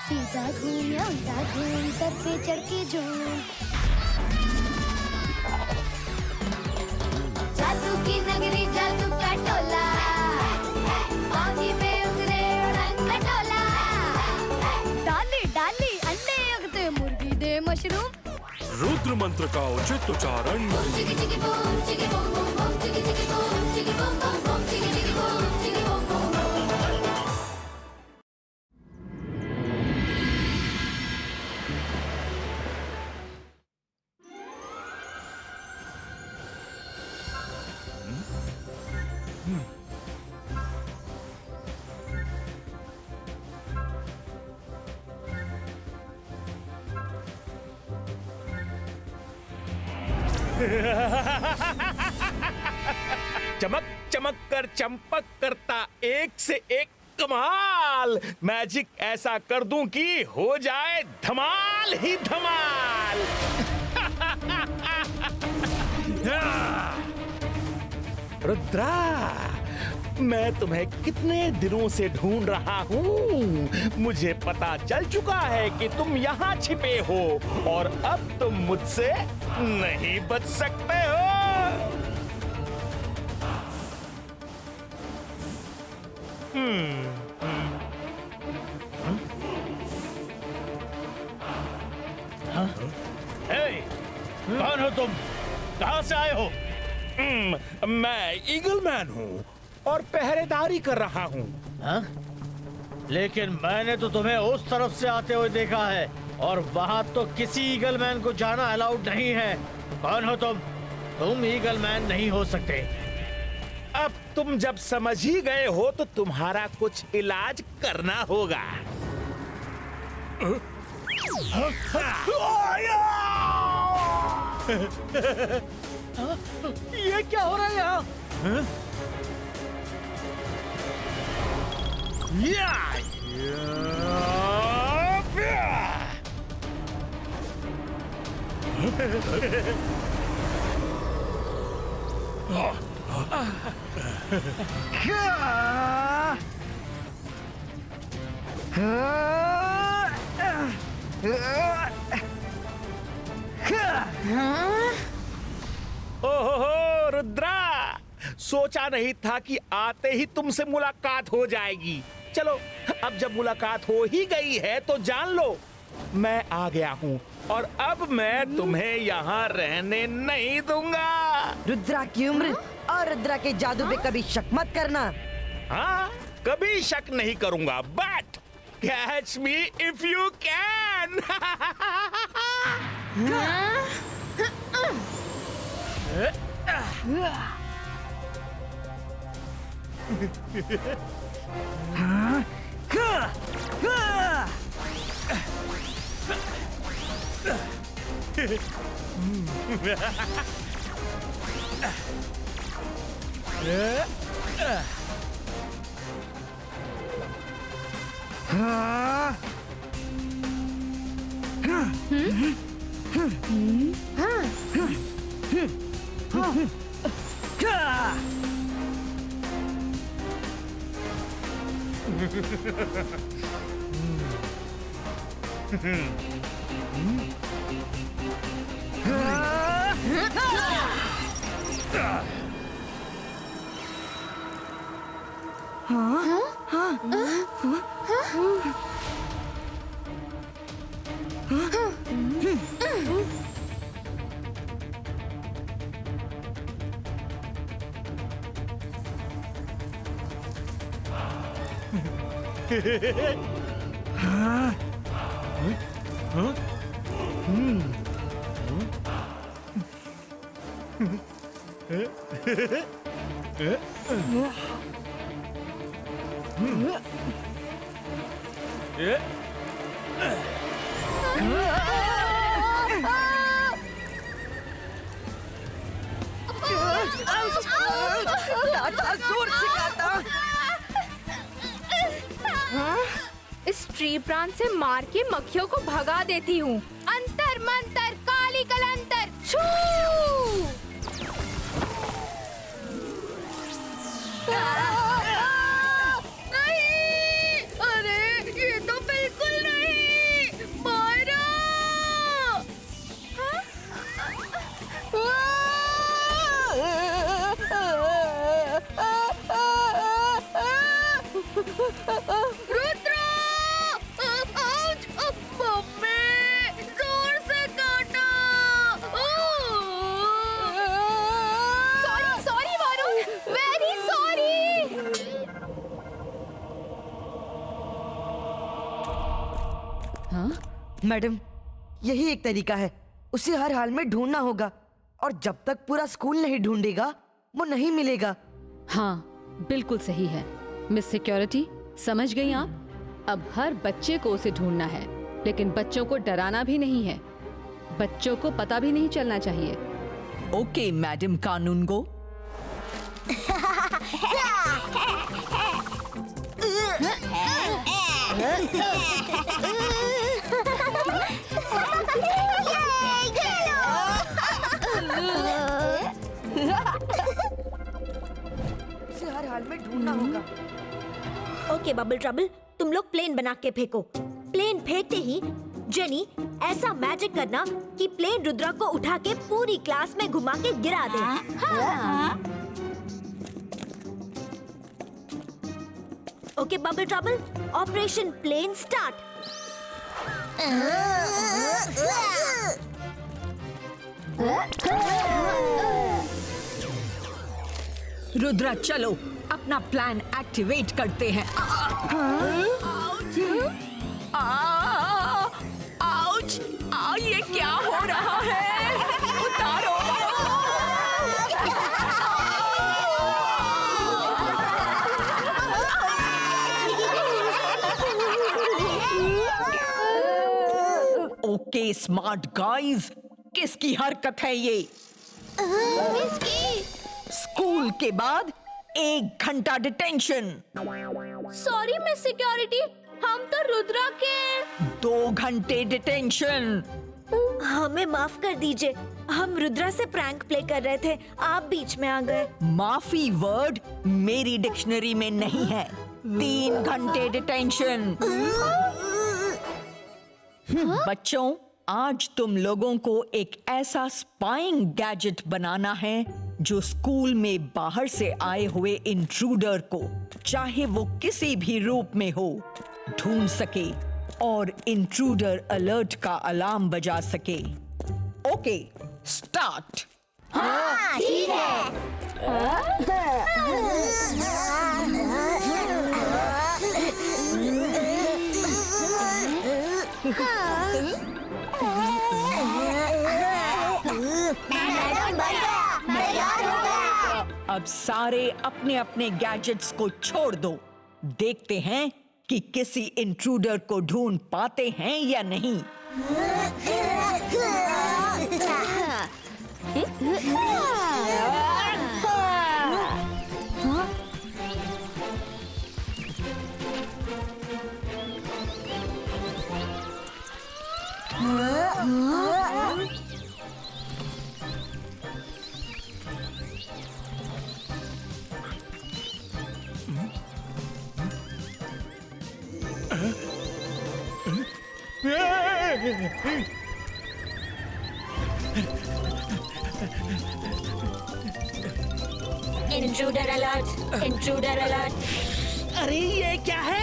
सीधा घूम या उल्टा घूम, सर पे चढ़ के झूम। जादू की नगरी, जादू का टोला, पानी में उतरे उड़न खटोला। डाली डाली अंडे उगते, मुर्गी दे मशरूम। रुद्र मंत्र का उचित उच्चारण। चिकी चिकी बूम, चिकी बूम बूम बूम, चिकी चिकी बूम, चिकी बूम बूम बूम, चिकी चिकी बूम, चिकी बूम बूम बूम। चमक चमक कर चंपक करता एक से एक कमाल। मैजिक ऐसा कर दूं कि हो जाए धमाल ही धमाल। रुद्रा, मैं तुम्हें कितने दिनों से ढूंढ रहा हूँ। मुझे पता चल चुका है कि तुम यहाँ छिपे हो और अब तुम मुझसे नहीं बच सकते हो। कौन हो तुम? कहाँ से आए हो? मैं ईगल मैन हूँ और पहरेदारी कर रहा हूँ। हाँ? लेकिन मैंने तो तुम्हें उस तरफ से आते हुए देखा है और वहाँ तो किसी ईगल मैन को जाना अलाउड नहीं है। कौन हो तुम? तुम ईगल मैन नहीं हो सकते। अब तुम जब समझ ही गए हो तो तुम्हारा कुछ इलाज करना होगा। ये क्या हो रहा है यहाँ? ओहो रुद्रा, सोचा नहीं था कि आते ही तुमसे मुलाकात हो जाएगी। चलो, अब जब मुलाकात हो ही गई है तो जान लो, मैं आ गया हूँ और अब मैं तुम्हें यहाँ रहने नहीं दूंगा। रुद्रा की उम्र और रुद्रा के जादू पे कभी शक मत करना। हाँ, कभी शक नहीं करूंगा, but catch me if you can. जोर से काटा। इस ट्री प्रांत से मार के मक्खियों को भगा देती हूँ। अंतर मंतर काली कलंतर छू। नहीं, अरे ये तो बिल्कुल नहीं। रुद्र! आउच! मम्मी! जोर से काटा! Sorry sorry Varun, very sorry. हाँ मैडम, यही एक तरीका है। उसे हर हाल में ढूंढना होगा और जब तक पूरा स्कूल नहीं ढूंढेगा वो नहीं मिलेगा। हाँ बिल्कुल सही है मिस सिक्योरिटी, समझ गई आप। अब हर बच्चे को उसे ढूंढना है, लेकिन बच्चों को डराना भी नहीं है। बच्चों को पता भी नहीं चलना चाहिए। ओके मैडम कानून गो। उसे हर हाल में ढूंढना होगा। ओके बबल ट्रबल, तुम लोग प्लेन बना के फेंको। प्लेन फेंकते ही जेनी ऐसा मैजिक करना कि प्लेन रुद्रा को उठा के पूरी क्लास में घुमा के गिरा दे। Okay bubble trouble, operation plane start. Rudra चलो अपना प्लान एक्टिवेट करते हैं। आउच! ये क्या हो रहा है? उतारो! ओके स्मार्ट गाइज, किसकी हरकत है ये? स्कूल के बाद 1 घंटा डिटेंशन। सॉरी मिस सिक्योरिटी, हम तो रुद्रा के 2 घंटे डिटेंशन। हमें माफ कर दीजिए, हम रुद्रा से प्रैंक प्ले कर रहे थे, आप बीच में आ गए। माफी वर्ड मेरी डिक्शनरी में नहीं है। 3 घंटे डिटेंशन। बच्चों, आज तुम लोगों को एक ऐसा स्पाइंग गैजेट बनाना है जो स्कूल में बाहर से आए हुए इंट्रूडर को, चाहे वो किसी भी रूप में हो, ढूंढ सके और इंट्रूडर अलर्ट का अलार्म बजा सके। Okay start. हाँ, ठीक है। अब सारे अपने अपने गैजेट्स को छोड़ दो। देखते हैं कि किसी इंट्रूडर को ढूंढ पाते हैं या नहीं। Intruder alert! Intruder alert! अरे ये क्या है?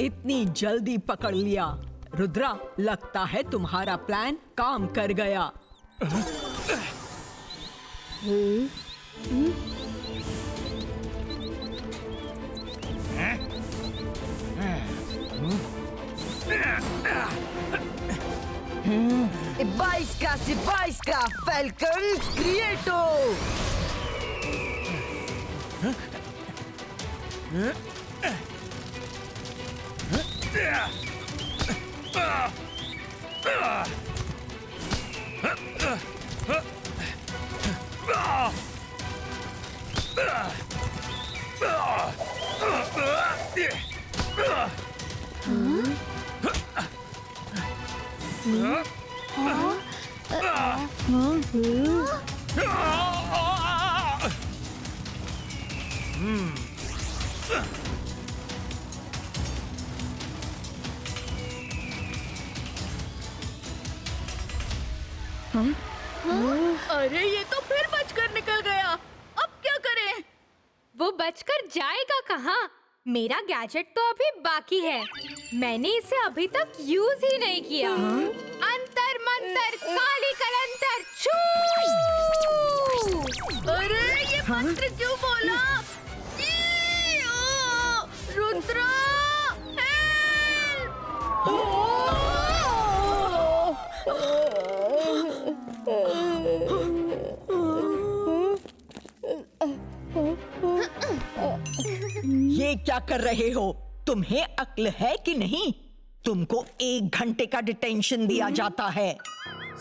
इतनी जल्दी पकड़ लिया। रुद्रा, लगता है तुम्हारा प्लान काम कर गया। बाईस का फैल्कन क्रिएटो। अरे ये तो फिर बचकर निकल गया, अब क्या करें? वो बचकर जाएगा कहाँ? मेरा गैजेट तो अभी बाकी है, मैंने इसे अभी तक यूज ही नहीं किया। अंतर मंतर काली कलंतर छू! अरे ये मंत्र क्यों बोला? ई, ओ, रुद्रा ये क्या कर रहे हो? तुम्हें अक्ल है कि नहीं? तुमको 1 घंटे का डिटेंशन दिया जाता है।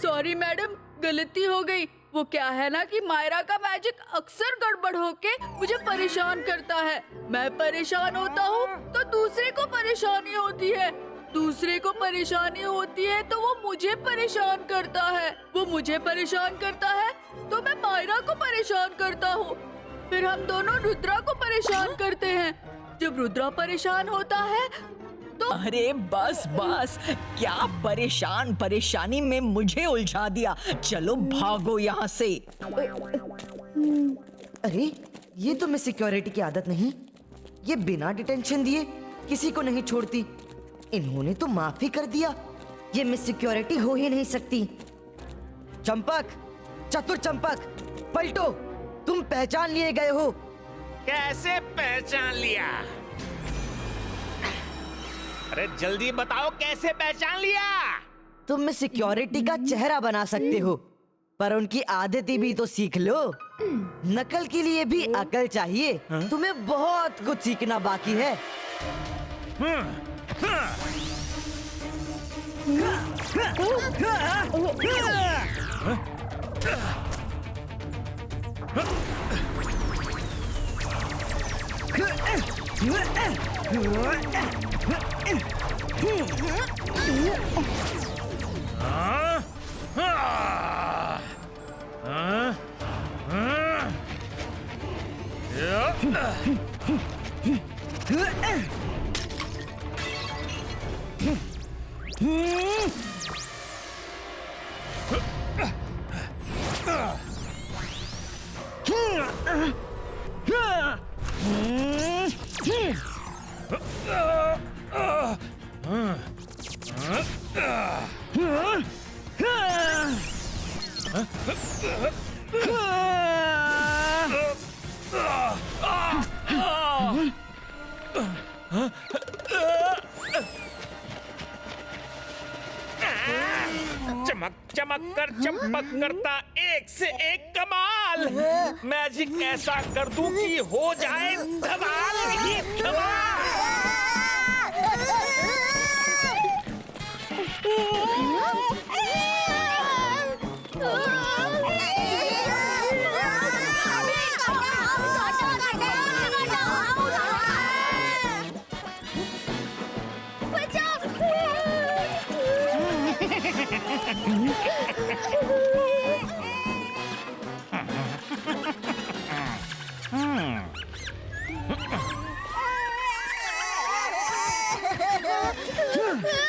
सॉरी मैडम, गलती हो गई। वो क्या है ना कि मायरा का मैजिक अक्सर गड़बड़ होके मुझे परेशान करता है। मैं परेशान होता हूँ तो दूसरे को परेशानी होती है, दूसरे को परेशानी होती है तो वो मुझे परेशान करता है, वो मुझे परेशान करता है तो मैं मायरा को परेशान करता हूँ, फिर हम दोनों रुद्रा को परेशान करते हैं। जब रुद्रा परेशान होता है तो अरे बस बस, क्या परेशानी में मुझे उलझा दिया। चलो भागो यहाँ से। अरे ये तो मिस सिक्योरिटी की आदत नहीं, ये बिना डिटेंशन दिए किसी को नहीं छोड़ती। इन्होंने तो माफी कर दिया, ये मिस सिक्योरिटी हो ही नहीं सकती। चंपक, चतुर चंपक, पलटो, तुम पहचान लिए गए हो। कैसे पहचान लिया? अरे जल्दी बताओ, कैसे पहचान लिया? तुम मिस सिक्योरिटी का चेहरा बना सकते हो, पर उनकी आदतें भी तो सीख लो। नकल के लिए भी अकल चाहिए। तुम्हें बहुत कुछ सीखना बाकी है। चमक चमक कर चंपक करता एक से एक कमाल। मैजिक ऐसा कर दूं कि हो जाए धमाल ही धमाल।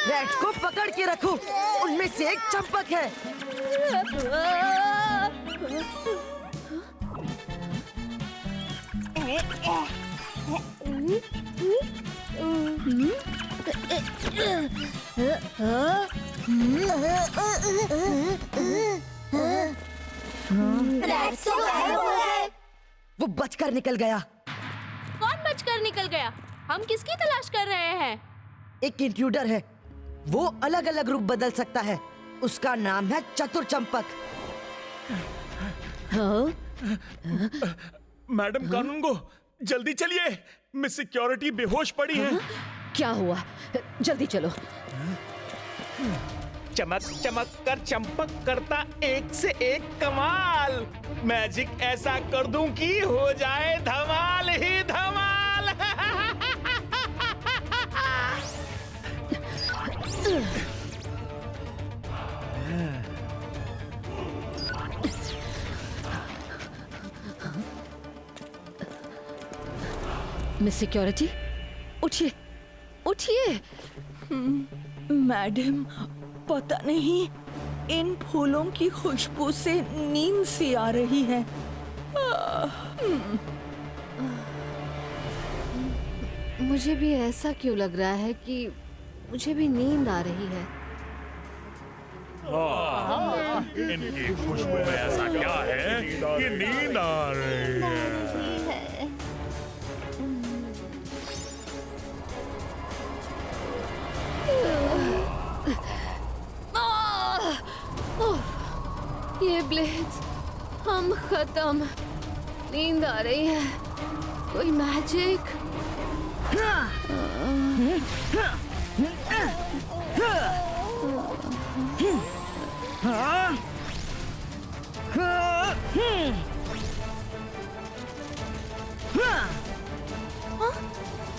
रैट्स को पकड़ के रखो, उनमें से एक चंपक है। रैट्स तो गायब हो गए। वो बचकर निकल गया। कौन बचकर निकल गया? हम किसकी तलाश कर रहे हैं? एक इंट्रूडर है, वो अलग अलग रूप बदल सकता है। उसका नाम है चतुर चंपक। मैडम कानूनगो, जल्दी चलिए, मिस सिक्योरिटी बेहोश पड़ी है। क्या हुआ? जल्दी चलो। चमक चमक कर चंपक करता एक से एक कमाल। मैजिक ऐसा कर दूं कि हो जाए धमाल ही धमाल। मिस सिक्योरिटी, उठिए, उठिए। मैडम, पता नहीं इन फूलों की खुशबू से नींद सी आ रही है। मुझे भी ऐसा क्यों लग रहा है कि मुझे भी नींद आ रही है। इनकी खुशबू में ऐसा क्या है कि नींद आ रही है? ये ब्लेड्स, हम खत्म। नींद आ रही है। कोई मैजिक?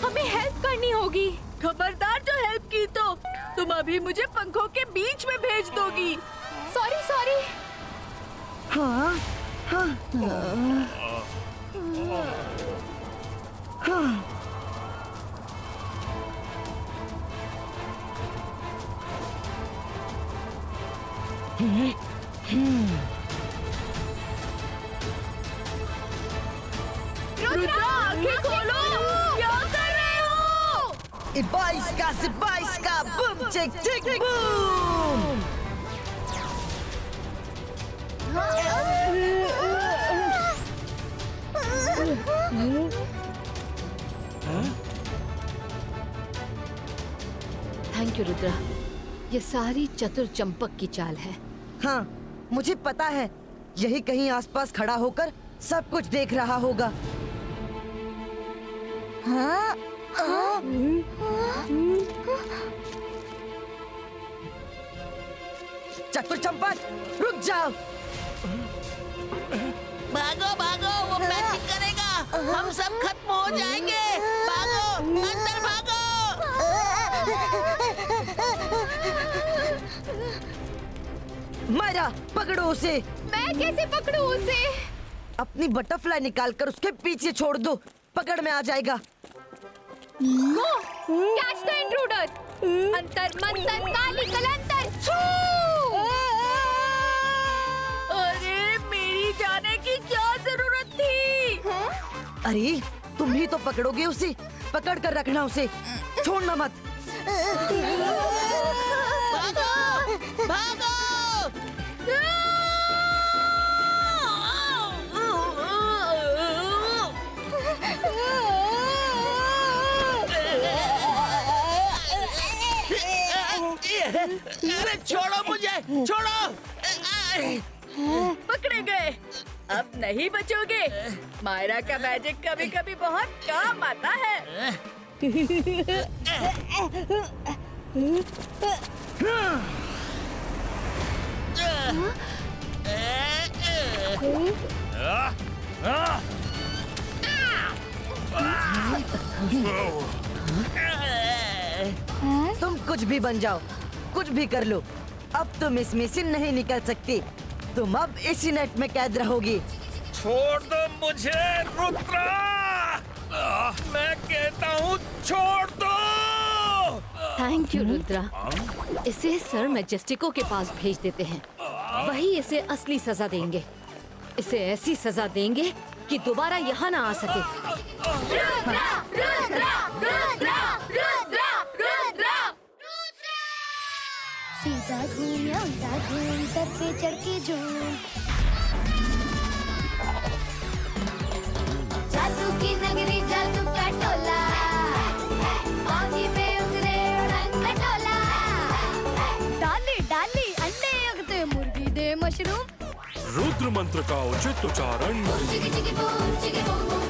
हमें हेल्प करनी होगी। खबरदार जो हेल्प की तो तुम अभी मुझे पंखों के बीच में भेज दोगी। Sorry sorry. रुद्रा, आंखें खोलो। क्या कर रहे हो? Ibaiska, boom, tick, tick, boom! Thank you Rudra. ये सारी चतुर चंपक की चाल है। हाँ, मुझे पता है। यही कहीं आसपास खड़ा होकर सब कुछ देख रहा होगा। हाँ? चतुर चंपक, रुक जाओ। भागो भागो, वो मैजिक करेगा, हम सब खत्म हो जाएंगे। भागो, अंदर भागो। मायरा, पकड़ो उसे। मैं कैसे पकड़ूं उसे? अपनी बटरफ्लाई निकालकर उसके पीछे छोड़ दो, पकड़ में आ जाएगा। Catch the intruder. अंतर मंतर काली कलंतर छू। अरे मेरी जाने की क्या जरूरत थी? अरे तुम ही तो पकड़ोगे उसे, पकड़ कर रखना उसे, छोड़ना मत। भागो भागो। अरे छोड़ो मुझे, छोड़ो। पकड़े गए। अब नहीं बचोगे। मायरा का मैजिक कभी कभी बहुत काम आता है। तुम कुछ भी बन जाओ, कुछ भी कर लो, अब तुम इसमें से नहीं निकल सकती। तुम अब इसी नेट में कैद रहोगी। छोड़ दो मुझे रुद्रा, मैं कहता हूँ छोड़ दो। Thank you Rudra. इसे सर मैजेस्टिको के पास भेज देते हैं। वही इसे असली सजा देंगे। इसे ऐसी सजा देंगे कि दोबारा यहाँ ना आ सके। रुद्रा, रुद्रा, रुद्रा, रुद्रा, रुद्रा। सीधा घूम या उल्टा घूम, सर पे चढ़ के झूम। जादू की नगरी, जादू का टोला, पानी में उतरे उड़न खटोला। डाली डाली अंडे उगते, मुर्गी दे मशरूम। रुद्र मंत्र का उचित उच्चारण। चिकी चिकी बूम, चिकी बूम बूम।